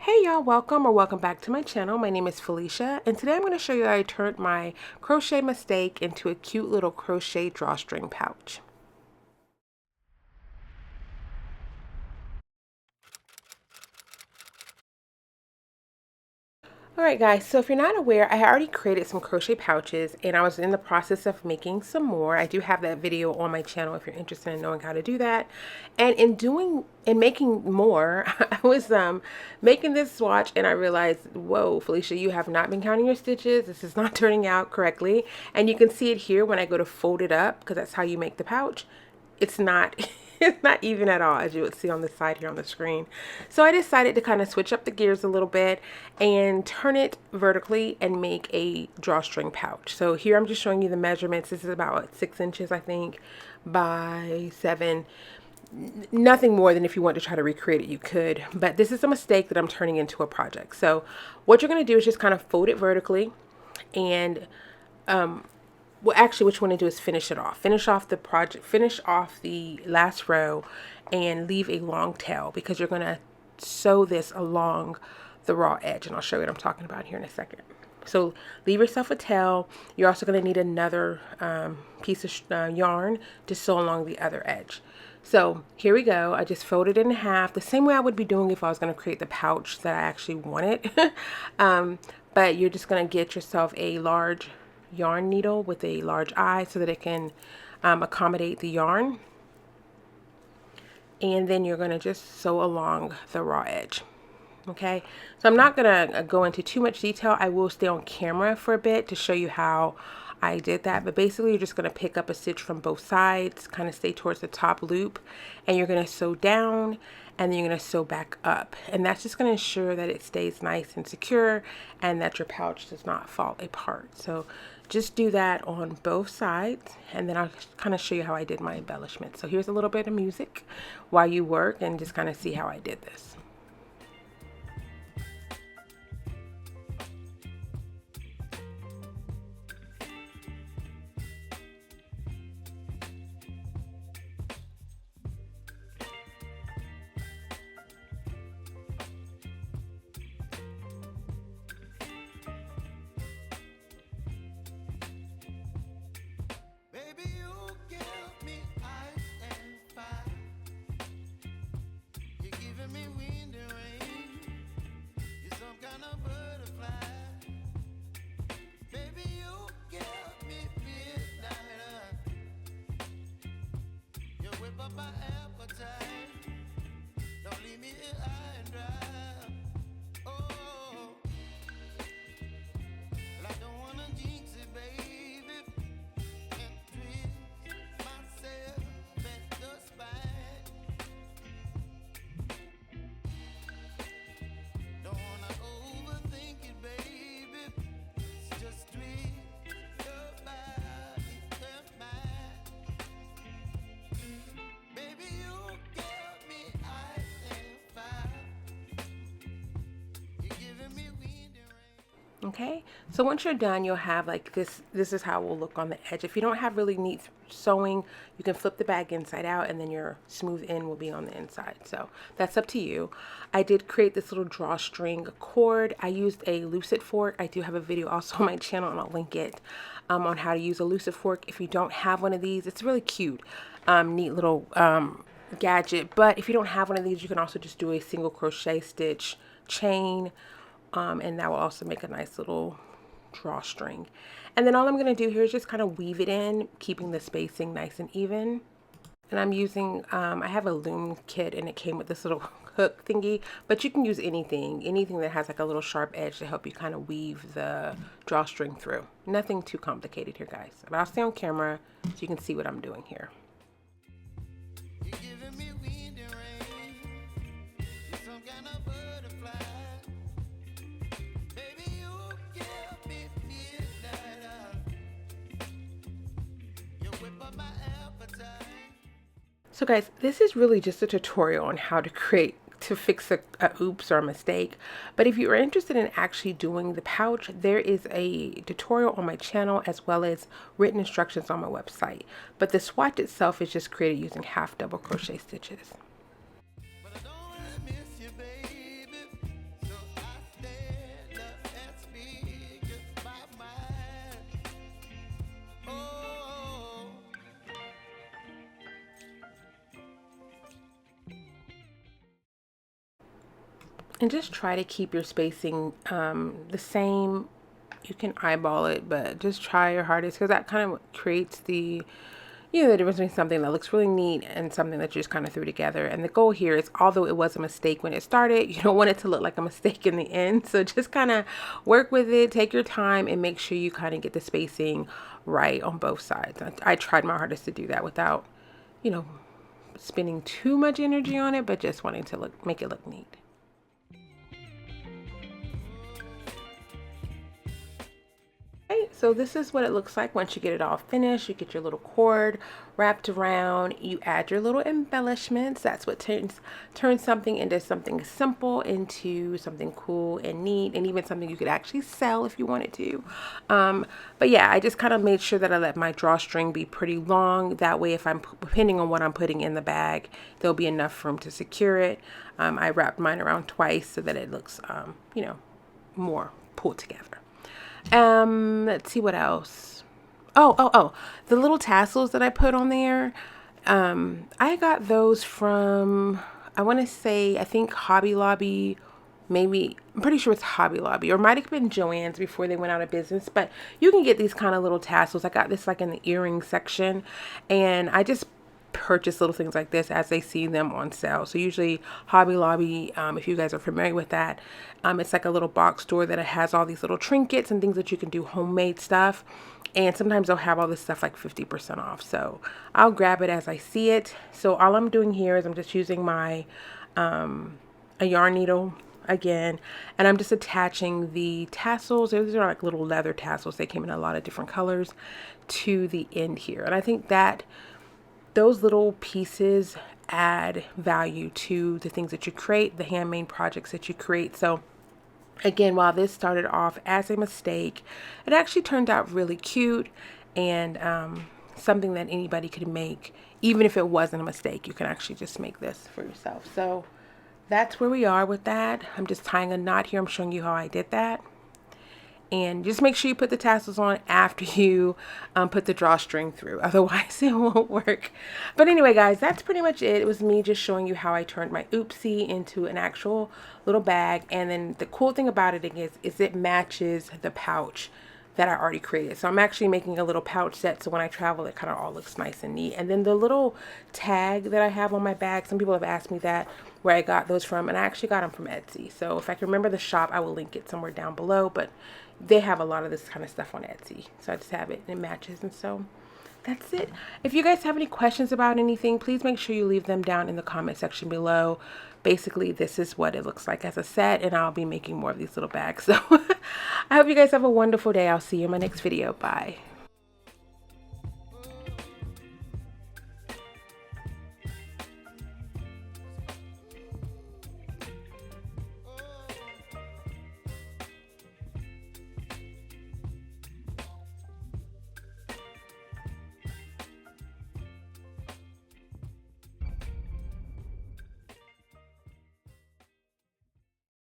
Hey y'all, welcome or welcome back to my channel. My name is Felicia and today I'm going to show you how I turned my crochet mistake into a cute little crochet drawstring pouch. Alright guys, so if you're not aware, I already created some crochet pouches and I was in the process of making some more. I do have that video on my channel if you're interested in knowing how to do that. And in making more, I was making this swatch and I realized, whoa, Felicia, you have not been counting your stitches. This is not turning out correctly. And you can see it here when I go to fold it up, because that's how you make the pouch. It's not it's not even at all, as you would see on the side here on the screen. So I decided to kind of switch up the gears a little bit and turn it vertically and make a drawstring pouch. So here I'm just showing you the measurements. This is about 6 inches, I think, by 7. Nothing more than if you want to try to recreate it, you could. But this is a mistake that I'm turning into a project. So what you're going to do is just kind of fold it vertically and well, actually what you want to do is finish it off. Finish off the project, finish off the last row and leave a long tail, because you're going to sew this along the raw edge, and I'll show you what I'm talking about here in a second. So leave yourself a tail. You're also going to need another piece of yarn to sew along the other edge. So here we go. I just folded it in half the same way I would be doing if I was going to create the pouch that I actually wanted. But you're just going to get yourself a large yarn needle with a large eye so that it can accommodate the yarn, and then you're going to just sew along the raw edge. Okay, so I'm not going to go into too much detail. I will stay on camera for a bit to show you how I did that, but basically you're just going to pick up a stitch from both sides, kind of stay towards the top loop, and you're going to sew down, and then you're going to sew back up, and that's just going to ensure that it stays nice and secure and that your pouch does not fall apart. So just do that on both sides, and then I'll kind of show you how I did my embellishment. So here's a little bit of music while you work and just kind of see how I did this. Okay, so once you're done, you'll have like this is how it will look on the edge. If you don't have really neat sewing, you can flip the bag inside out, and then your smooth end will be on the inside. So that's up to you. I did create this little drawstring cord. I used a lucid fork. I do have a video also on my channel, and I'll link it on how to use a lucid fork. If you don't have one of these, it's really cute, neat little gadget. But if you don't have one of these, you can also just do a single crochet stitch chain, and that will also make a nice little drawstring. And then all I'm going to do here is just kind of weave it in, keeping the spacing nice and even. And I'm using, I have a loom kit, and it came with this little hook thingy, but you can use anything that has like a little sharp edge to help you kind of weave the drawstring through. Nothing too complicated here, guys. But I'll stay on camera so you can see what I'm doing here. So guys, this is really just a tutorial on how to fix a oops or a mistake. But if you are interested in actually doing the pouch, there is a tutorial on my channel as well as written instructions on my website. But the swatch itself is just created using half double crochet stitches. And just try to keep your spacing the same. You can eyeball it, but just try your hardest, because that kind of creates the, you know, the difference between something that looks really neat and something that you just kind of threw together. And the goal here is, although it was a mistake when it started, you don't want it to look like a mistake in the end. So just kind of work with it, take your time, and make sure you kind of get the spacing right on both sides. I tried my hardest to do that without, you know, spending too much energy on it, but just wanting to make it look neat. So this is what it looks like once you get it all finished. You get your little cord wrapped around, you add your little embellishments. That's what turns something into something simple into something cool and neat, and even something you could actually sell if you wanted to. But yeah, I just kind of made sure that I let my drawstring be pretty long. That way, if I'm, depending on what I'm putting in the bag, there'll be enough room to secure it. I wrapped mine around twice so that it looks, you know, more pulled together. Let's see what else. Oh, the little tassels that I put on there, I got those from, I want to say, I think Hobby Lobby, maybe, I'm pretty sure it's Hobby Lobby, or might have been Joann's before they went out of business. But you can get these kind of little tassels. I got this like in the earring section, and I just purchase little things like this as they see them on sale. So usually Hobby Lobby, if you guys are familiar with that, it's like a little box store that has all these little trinkets and things that you can do homemade stuff. And sometimes they'll have all this stuff like 50% off. So I'll grab it as I see it. So all I'm doing here is I'm just using my a yarn needle again, and I'm just attaching the tassels. These are like little leather tassels. They came in a lot of different colors to the end here. And I think that those little pieces add value to the things that you create, the handmade projects that you create. So again, while this started off as a mistake, it actually turned out really cute and something that anybody could make. Even if it wasn't a mistake, you can actually just make this for yourself. So that's where we are with that. I'm just tying a knot here. I'm showing you how I did that. And just make sure you put the tassels on after you put the drawstring through. Otherwise, it won't work. But anyway, guys, that's pretty much it. It was me just showing you how I turned my oopsie into an actual little bag. And then the cool thing about it is it matches the pouch that I already created. So I'm actually making a little pouch set, so when I travel, it kind of all looks nice and neat. And then the little tag that I have on my bag, some people have asked me that, where I got those from, and I actually got them from Etsy. So if I can remember the shop, I will link it somewhere down below, but they have a lot of this kind of stuff on Etsy. So I just have it and it matches, and so that's it. If you guys have any questions about anything, please make sure you leave them down in the comment section below. Basically, this is what it looks like as a set, and I'll be making more of these little bags. So I hope you guys have a wonderful day. I'll see you in my next video. Bye.